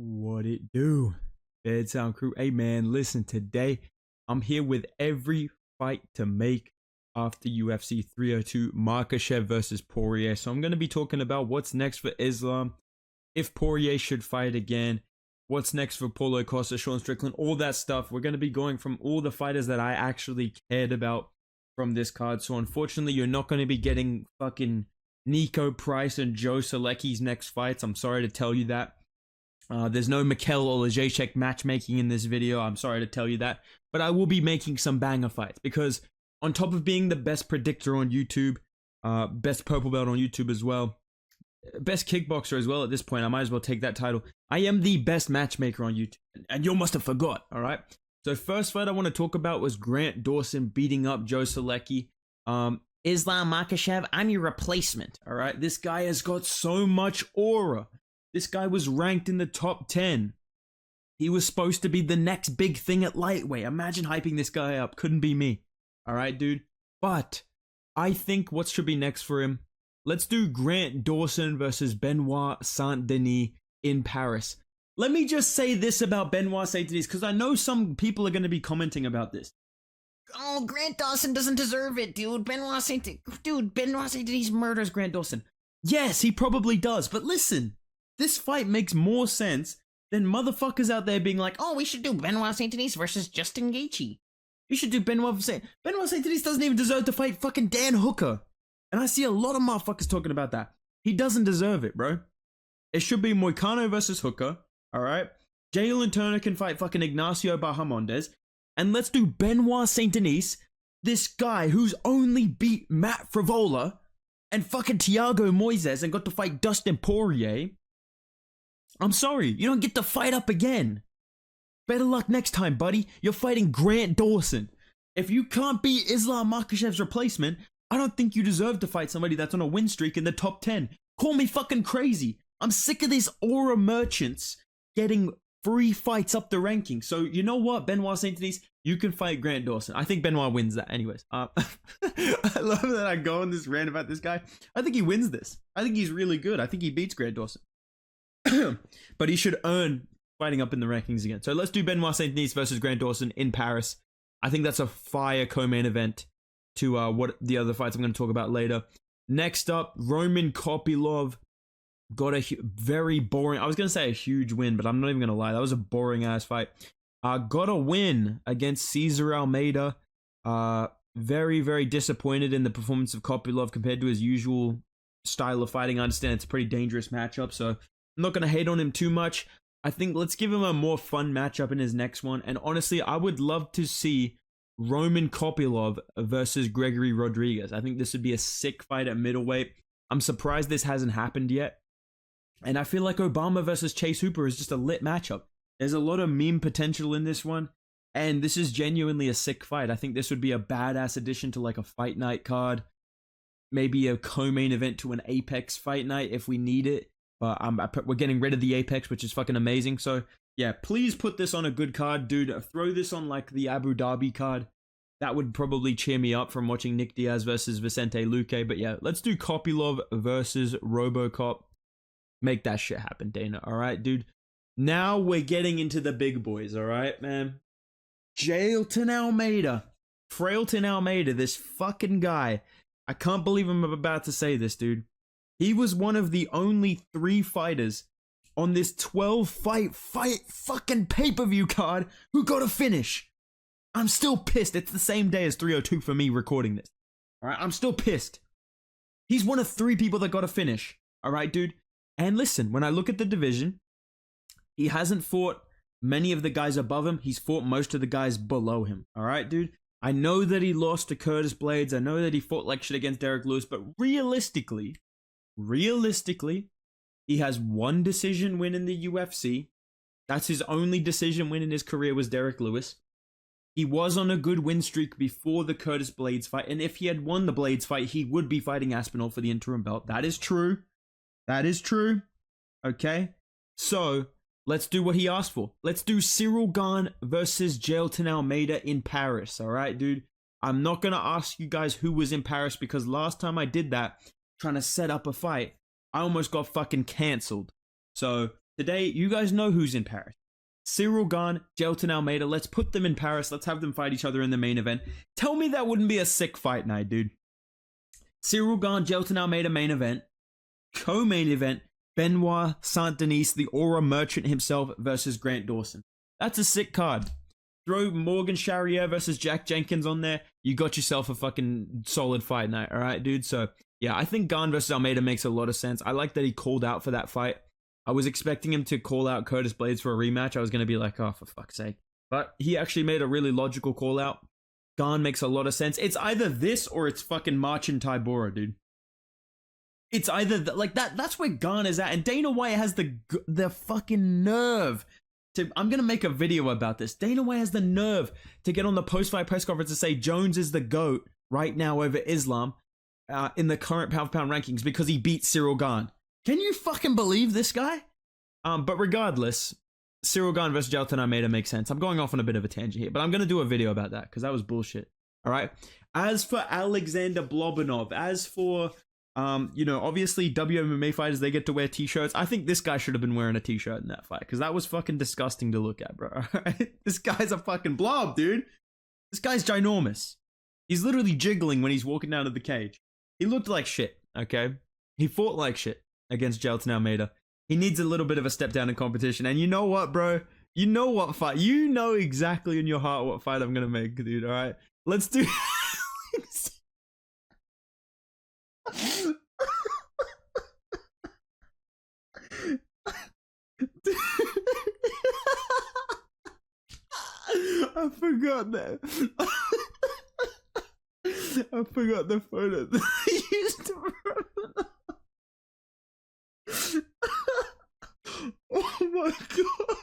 What it do? Bed Sound Crew. Hey man, listen, today I'm here with every fight to make after UFC 302, Makhachev versus Poirier. So I'm going to be talking about what's next for Islam, if Poirier should fight again, what's next for Paulo Costa, Strickland, all that stuff. We're going to be going from all the fighters that I actually cared about from this card. So unfortunately, you're not going to be getting fucking Nico Price and Joe Solecki's next fights. I'm sorry to tell you that. There's no Mikel or Jacek matchmaking in this video. I'm sorry to tell you that. But I will be making some banger fights because on top of being the best predictor on YouTube, best purple belt on YouTube as well, best kickboxer as well at this point, I might as well take that title. I am the best matchmaker on YouTube. And you must have forgot, all right? So first fight I want to talk about was Grant Dawson beating up Joe Solecki. Islam Makhachev, I'm your replacement, all right? This guy has got so much aura. This guy was ranked in the top 10. He was supposed to be the next big thing at lightweight. Imagine hyping this guy up. Couldn't be me. All right, dude. But I think what should be next for him, let's do Grant Dawson versus Benoit Saint-Denis in Paris. Let me just say this about Benoit Saint-Denis, because I know some people are going to be commenting about this. Oh, Grant Dawson doesn't deserve it, dude. Benoit Saint-Denis murders Grant Dawson. Yes, he probably does. But listen, this fight makes more sense than motherfuckers out there being like, oh, we should do Benoit Saint-Denis versus Justin Gaethje. You should do Benoit Saint-Denis doesn't even deserve to fight fucking Dan Hooker. And I see a lot of motherfuckers talking about that. He doesn't deserve it, bro. It should be Moicano versus Hooker, alright? Jailton Turner can fight fucking Ignacio Bahamondes. And let's do Benoit Saint-Denis, this guy who's only beat Matt Frivola and fucking Thiago Moises and got to fight Dustin Poirier. I'm sorry, you don't get to fight up again. Better luck next time, buddy. You're fighting Grant Dawson. If you can't beat Islam Makhachev's replacement, I don't think you deserve to fight somebody that's on a win streak in the top 10. Call me fucking crazy. I'm sick of these aura merchants getting free fights up the ranking. So you know what, Benoit Saint-Denis, you can fight Grant Dawson. I think Benoit wins that anyways. I love that I go on this rant about this guy. I think he wins this. I think he's really good. I think he beats Grant Dawson. But he should earn fighting up in the rankings again. So let's do Benoit Saint-Denis versus Grant Dawson in Paris. I think that's a fire co-main event to what the other fights I'm going to talk about later. Next up, Roman Kopylov got a very boring, I was going to say a huge win, but I'm not even going to lie. That was a boring ass fight. Got a win against Ciryl Almeida. Very, very disappointed in the performance of Kopylov compared to his usual style of fighting. I understand it's a pretty dangerous matchup, so I'm not going to hate on him too much. I think let's give him a more fun matchup in his next one. And honestly, I would love to see Roman Kopylov versus Gregory Rodriguez. I think this would be a sick fight at middleweight. I'm surprised this hasn't happened yet. And I feel like Obama versus Chase Hooper is just a lit matchup. There's a lot of meme potential in this one. And this is genuinely a sick fight. I think this would be a badass addition to like a fight night card. Maybe a co-main event to an Apex fight night if we need it. But we're getting rid of the Apex, which is fucking amazing. So, yeah, please put this on a good card, dude. Throw this on, like, the Abu Dhabi card. That would probably cheer me up from watching Nick Diaz versus Vicente Luque. But, yeah, let's do Kopylov versus Robocop. Make that shit happen, Dana. All right, dude? Now we're getting into the big boys, all right, man? Jailton Almeida. Frailton Almeida, this fucking guy. I can't believe I'm about to say this, dude. He was one of the only 3 fighters on this 12-fight fucking pay-per-view card who got a finish. I'm still pissed. It's the same day as 302 for me recording this. All right, I'm still pissed. He's one of 3 people that got a finish. All right, dude. And listen, when I look at the division, he hasn't fought many of the guys above him. He's fought most of the guys below him. All right, dude. I know that he lost to Curtis Blades. I know that he fought like shit against Derek Lewis, but realistically, he has 1 decision win in the UFC. That's his only decision win in his career was Derek Lewis. He was on a good win streak before the Curtis Blades fight, and if he had won the Blades fight, he would be fighting Aspinall for the interim belt. That is true. That is true. Okay? So, let's do what he asked for. Let's do Ciryl Gane versus Jailton Almeida in Paris. Alright, dude? I'm not going to ask you guys who was in Paris because last time I did that, trying to set up a fight, I almost got fucking cancelled. So today, you guys know who's in Paris. Ciryl, Gane, Jailton, Almeida. Let's put them in Paris. Let's have them fight each other in the main event. Tell me that wouldn't be a sick fight night, dude. Ciryl, Gane, Jailton, Almeida main event. Co-main event, Benoit, Saint-Denis, the Aura Merchant himself versus Grant Dawson. That's a sick card. Throw Morgan Charrier versus Jack Jenkins on there. You got yourself a fucking solid fight night, alright, dude? So, yeah, I think Gane versus Almeida makes a lot of sense. I like that he called out for that fight. I was expecting him to call out Curtis Blades for a rematch. I was going to be like, oh, for fuck's sake. But he actually made a really logical call out. Gane makes a lot of sense. It's either this or it's fucking Marcin Tybura, dude. It's either like that. That's where Gane is at. And Dana White has the fucking nerve to. I'm gonna make a video about this. Dana White has the nerve to get on the post-fight press conference and say Jones is the GOAT right now over Islam in the current pound-for-pound rankings because he beat Ciryl Gane. Can you fucking believe this guy? But regardless, Ciryl Gane versus Jailton Almeida makes sense. I'm going off on a bit of a tangent here, but I'm gonna do a video about that because that was bullshit. All right. As for Alexander Blobinov, as for obviously WMMA fighters, they get to wear t-shirts. I think this guy should have been wearing a t-shirt in that fight because that was fucking disgusting to look at, bro. This guy's a fucking blob, dude. This guy's ginormous. He's literally jiggling when he's walking down to the cage. He looked like shit, okay? He fought like shit against Jailton Almeida. He needs a little bit of a step down in competition. And you know what, bro? You know what fight? You know exactly in your heart what fight I'm gonna make, dude, alright? Let's do... I forgot that. I forgot the photo that I used to remember. Oh my god.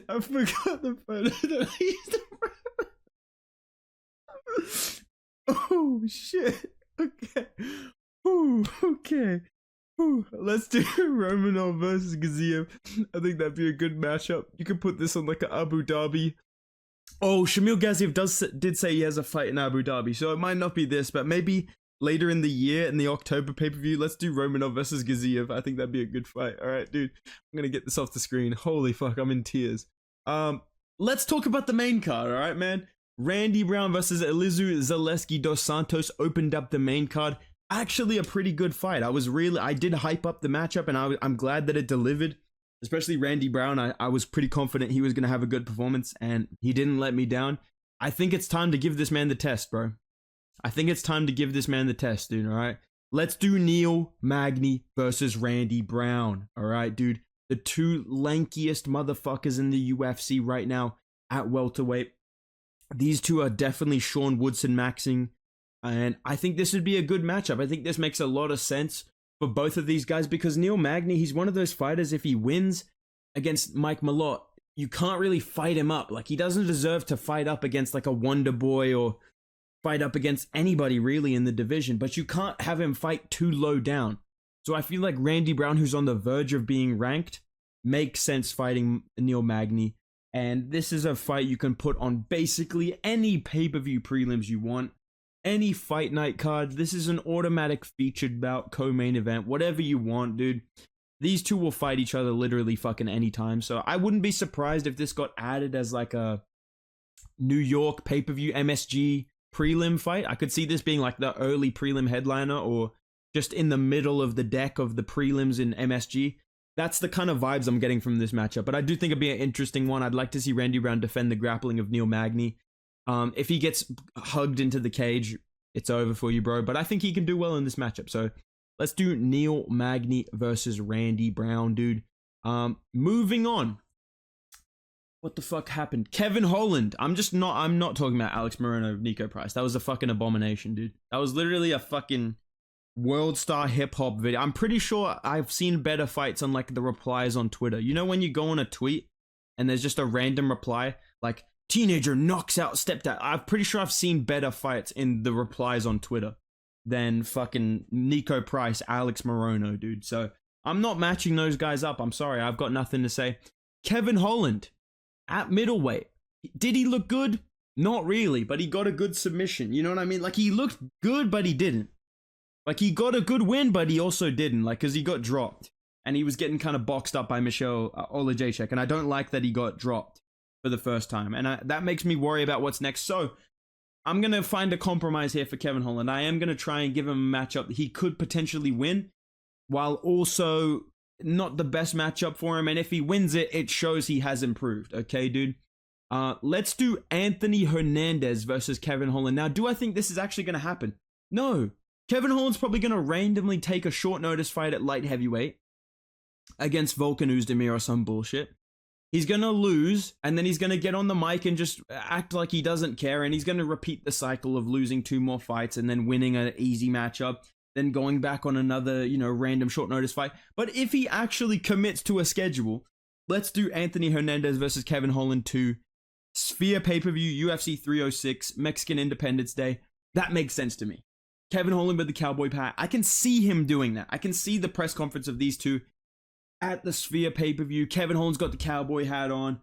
I forgot the photo that I used to remember. Oh shit. Okay. Ooh, okay. Ooh, let's do Romanov versus Gaziev. I think that'd be a good matchup. You could put this on like an Abu Dhabi. Oh, Shamil Gaziev did say he has a fight in Abu Dhabi, so it might not be this, but maybe later in the year, in the October pay-per-view, let's do Romanov versus Gaziev. I think that'd be a good fight. All right, dude. I'm gonna get this off the screen. Holy fuck, I'm in tears. Let's talk about the main card, all right, man? Randy Brown versus Elizu Zaleski dos Santos opened up the main card. Actually a pretty good fight. I did hype up the matchup, and I'm glad that it delivered. Especially Randy Brown, I was pretty confident he was going to have a good performance, and he didn't let me down. I think it's time to give this man the test, bro. I think it's time to give this man the test, dude, all right? Let's do Neil Magny versus Randy Brown, all right, dude? The two lankiest motherfuckers in the UFC right now at welterweight. These two are definitely Sean Woodson maxing, and I think this would be a good matchup. I think this makes a lot of sense for both of these guys because Neil Magny, he's one of those fighters, if he wins against Mike Malott, you can't really fight him up. Like, he doesn't deserve to fight up against like a Wonder Boy or fight up against anybody really in the division, but you can't have him fight too low down. So I feel like Randy Brown, who's on the verge of being ranked, makes sense fighting Neil Magny. And this is a fight you can put on basically any pay-per-view prelims you want. Any fight night card. This is an automatic featured bout, co-main event, whatever you want, dude. These two will fight each other literally fucking anytime. So I wouldn't be surprised if this got added as like a New York pay-per-view MSG prelim fight. I could see this being like the early prelim headliner or just in the middle of the deck of the prelims in MSG. That's the kind of vibes I'm getting from this matchup. But I do think it'd be an interesting one. I'd like to see Randy Brown defend the grappling of Neil Magny. If he gets hugged into the cage, it's over for you, bro. But I think he can do well in this matchup. So let's do Neil Magny versus Randy Brown, dude. Moving on. What the fuck happened? Kevin Holland. I'm not talking about Alex Morono, Nico Price. That was a fucking abomination, dude. That was literally a fucking world star hip hop video. I'm pretty sure I've seen better fights on like the replies on Twitter. You know when you go on a tweet and there's just a random reply like, teenager knocks out stepdad. I'm pretty sure I've seen better fights in the replies on Twitter than fucking Nico Price, Alex Morono, dude. So I'm not matching those guys up. I'm sorry. I've got nothing to say. Kevin Holland at middleweight. Did he look good? Not really, but he got a good submission. You know what I mean? Like, he looked good, but he didn't. Like, he got a good win, but he also didn't. Like, because he got dropped. and he was getting kind of boxed up by Michel Olajaychek, and I don't like that he got dropped for the first time, and that makes me worry about what's next. So I'm going to find a compromise here for Kevin Holland. I am going to try and give him a matchup that he could potentially win, while also not the best matchup for him, and if he wins it, it shows he has improved. Okay, dude? Let's do Anthony Hernandez versus Kevin Holland. Now, do I think this is actually going to happen? No. Kevin Holland's probably going to randomly take a short notice fight at light heavyweight against Volkan Oezdemir or some bullshit. He's going to lose, and then he's going to get on the mic and just act like he doesn't care, and he's going to repeat the cycle of losing 2 more fights and then winning an easy matchup, then going back on another, random short notice fight. But if he actually commits to a schedule, let's do Anthony Hernandez versus Kevin Holland 2, Sphere pay-per-view, UFC 306, Mexican Independence Day. That makes sense to me. Kevin Holland with the cowboy hat. I can see him doing that. I can see the press conference of these two at the Sphere pay-per-view. Kevin Holland's got the cowboy hat on.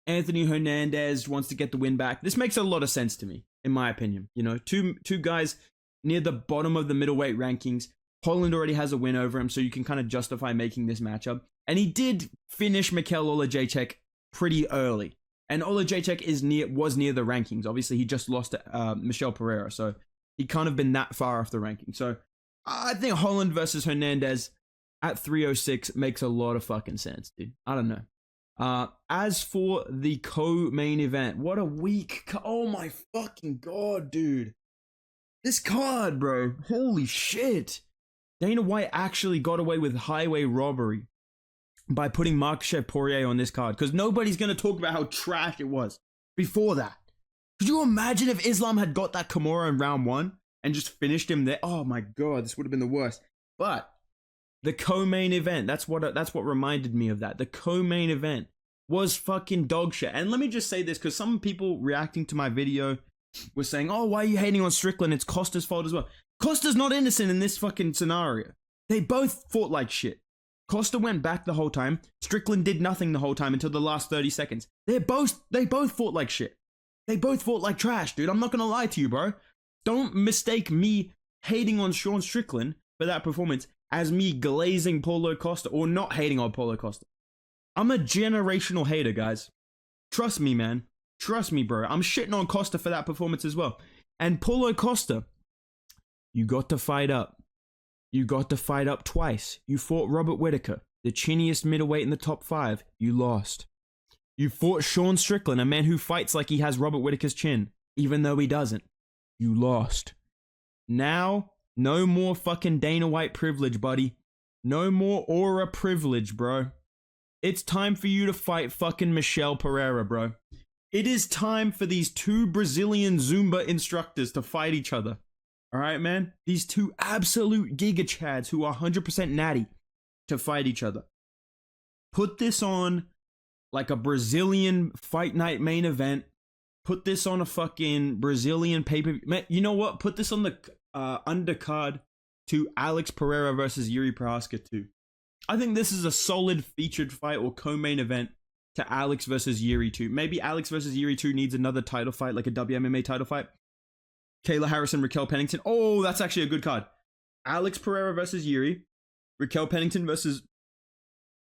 Anthony Hernandez wants to get the win back. This makes a lot of sense to me, in my opinion. Two guys near the bottom of the middleweight rankings. Holland already has a win over him, so you can kind of justify making this matchup. And he did finish Michel Olajaychek pretty early. And Olajaychek was near the rankings. Obviously, he just lost to Michel Pereira, so he can't have been that far off the ranking. So I think Holland versus Hernandez at 306 makes a lot of fucking sense, dude. I don't know. As for the co-main event, what a week. Oh my fucking god, dude. This card, bro. Holy shit. Dana White actually got away with highway robbery by putting Makhachev Poirier on this card, because nobody's going to talk about how trash it was before that. Could you imagine if Islam had got that Kimura in round 1 and just finished him there? Oh my god, this would have been the worst. But the co-main event, that's what reminded me of that. The co-main event was fucking dog shit. And let me just say this, because some people reacting to my video were saying, oh, why are you hating on Strickland? It's Costa's fault as well. Costa's not innocent in this fucking scenario. They both fought like shit. Costa went back the whole time. Strickland did nothing the whole time until the last 30 seconds. They both fought like shit. They both fought like trash, dude. I'm not gonna lie to you, bro. Don't mistake me hating on Sean Strickland for that performance as me glazing Paulo Costa or not hating on Paulo Costa. I'm a generational hater, guys. Trust me, man. Trust me, bro. I'm shitting on Costa for that performance as well. And Paulo Costa, you got to fight up. You got to fight up twice. You fought Robert Whittaker, the chinniest middleweight in the top 5. You lost. You fought Sean Strickland, a man who fights like he has Robert Whittaker's chin, even though he doesn't. You lost. Now, no more fucking Dana White privilege, buddy. No more aura privilege, bro. It's time for you to fight fucking Michel Pereira, bro. It is time for these 2 Brazilian Zumba instructors to fight each other. All right, man? These 2 absolute giga chads who are 100% natty to fight each other. Put this on like a Brazilian fight night main event. Put this on a fucking Brazilian pay-per-view. You know what? Put this on the undercard to Alex Pereira versus Yuri Prohaska 2. I think this is a solid featured fight or co-main event to Alex versus Yuri 2. Maybe Alex versus Yuri 2 needs another title fight, like a WMMA title fight. Kayla Harrison, Raquel Pennington. Oh, that's actually a good card. Alex Pereira versus Yuri. Raquel Pennington versus...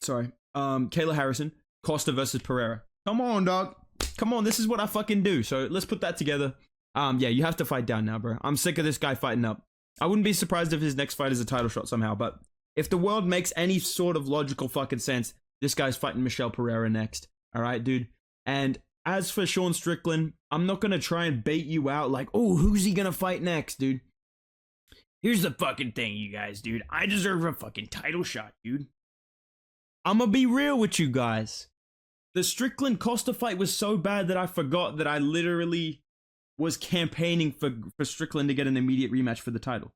Kayla Harrison. Costa versus Pereira. Come on, dog. Come on, this is what I fucking do. So let's put that together. Yeah, you have to fight down now, bro. I'm sick of this guy fighting up. I wouldn't be surprised if his next fight is a title shot somehow, but if the world makes any sort of logical fucking sense, this guy's fighting Michel Pereira next. All right, dude? And as for Sean Strickland, I'm not going to try and bait you out like, oh, who's he going to fight next, dude? Here's the fucking thing, you guys, dude. I deserve a fucking title shot, dude. I'm going to be real with you guys. The Strickland Costa fight was so bad that I forgot that I literally was campaigning for Strickland to get an immediate rematch for the title.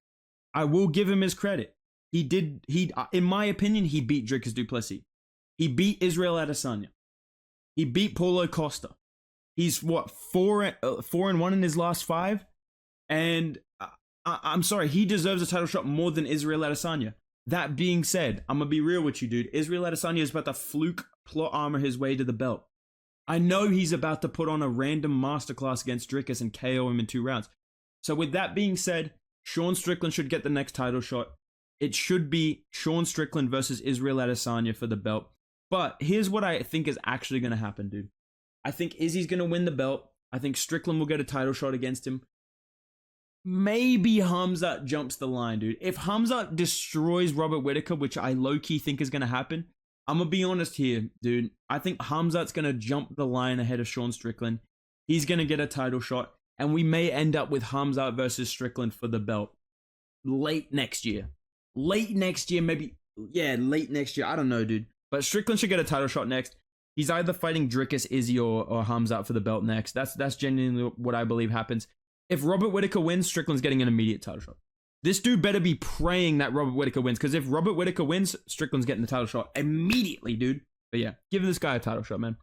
I will give him his credit. In my opinion, he beat Dricus du Plessis. He beat Israel Adesanya. He beat Paulo Costa. He's what, 4-1 in his last 5? And I'm sorry, he deserves a title shot more than Israel Adesanya. That being said, I'm going to be real with you, dude. Israel Adesanya is about to fluke plot armor his way to the belt. I know he's about to put on a random masterclass against Dricus and KO him in 2 rounds. So with that being said, Sean Strickland should get the next title shot. it should be Sean Strickland versus Israel Adesanya for the belt. But here's what I think is actually going to happen, dude. I think Izzy's going to win the belt. I think Strickland will get a title shot against him. Maybe Hamzat jumps the line, dude. If Hamzat destroys Robert Whittaker, which I low-key think is going to happen, I'm going to be honest here, dude. I think Hamzat's going to jump the line ahead of Sean Strickland. He's going to get a title shot. And we may end up with Hamzat versus Strickland for the belt late next year. Late next year, maybe. Yeah, late next year. I don't know, dude. But Strickland should get a title shot next. He's either fighting Dricus, Izzy, or Hamzat for the belt next. That's genuinely what I believe happens. If Robert Whittaker wins, Strickland's getting an immediate title shot. This dude better be praying that Robert Whittaker wins, because if Robert Whittaker wins, Strickland's getting the title shot immediately, dude. But yeah, give this guy a title shot, man.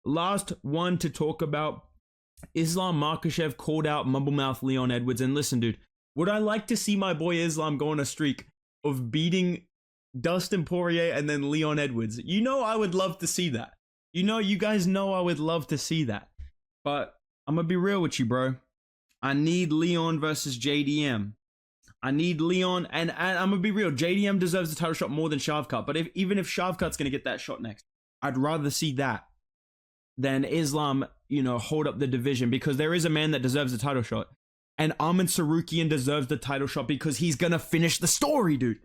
Last one to talk about. Islam Makhachev called out Mumblemouth Leon Edwards. And listen, dude, would I like to see my boy Islam go on a streak of beating Dustin Poirier and then Leon Edwards? You know I would love to see that. You guys know I would love to see that. But I'm going to be real with you, bro. I need Leon versus JDM. I need Leon, and I'm going to be real. JDM deserves the title shot more than Shavkat. But even if Shavkat's going to get that shot next, I'd rather see that than Islam, hold up the division, because there is a man that deserves the title shot. And Tsarukyan deserves the title shot because he's going to finish the story, dude.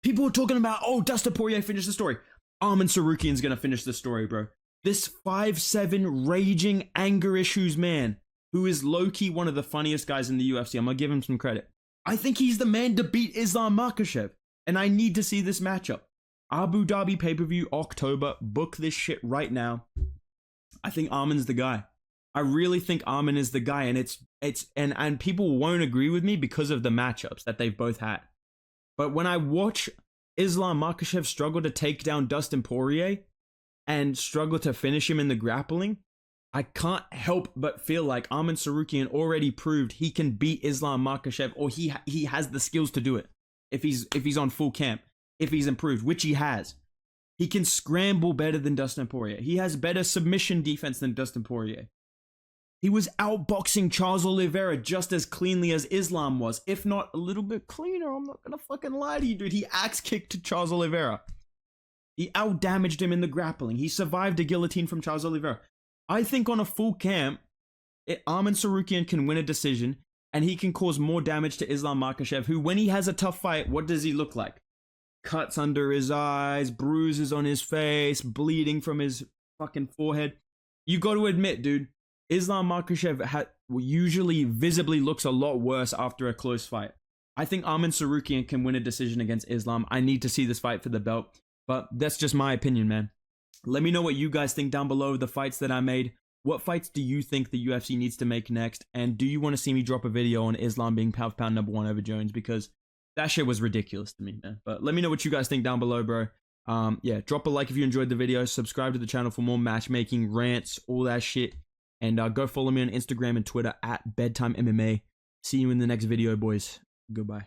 People are talking about, Dustin Poirier finished the story. Tsarukyan's going to finish the story, bro. This 5'7" raging anger issues man, who is low-key one of the funniest guys in the UFC. I'm going to give him some credit. I think he's the man to beat Islam Makhachev. And I need to see this matchup. Abu Dhabi pay-per-view, October. Book this shit right now. I think Armin's the guy. I really think Armin is the guy, and people won't agree with me because of the matchups that they've both had. But when I watch Islam Makhachev struggle to take down Dustin Poirier and struggle to finish him in the grappling, I can't help but feel like Armin Tsarukyan already proved he can beat Islam Makhachev, or he has the skills to do it if he's on full camp, if he's improved, which he has. He can scramble better than Dustin Poirier. He has better submission defense than Dustin Poirier. He was outboxing Charles Oliveira just as cleanly as Islam was, if not a little bit cleaner. I'm not gonna fucking lie to you, dude. He axe kicked Charles Oliveira. He outdamaged him in the grappling. He survived a guillotine from Charles Oliveira. I think on a full camp, Armin Tsarukyan can win a decision, and he can cause more damage to Islam Makhachev, who, when he has a tough fight, what does he look like? Cuts under his eyes, bruises on his face, bleeding from his fucking forehead. You got to admit, dude, Islam Makhachev usually visibly looks a lot worse after a close fight. I think Armin Tsarukyan can win a decision against Islam. I need to see this fight for the belt, but that's just my opinion, man. Let me know what you guys think down below, the fights that I made. What fights do you think the UFC needs to make next? And do you want to see me drop a video on Islam being pound for pound #1 over Jones? Because that shit was ridiculous to me, man. But let me know what you guys think down below, bro. Yeah, drop a like if you enjoyed the video. Subscribe to the channel for more matchmaking, rants, all that shit. And go follow me on Instagram and Twitter @BedtimeMMA. See you in the next video, boys. Goodbye.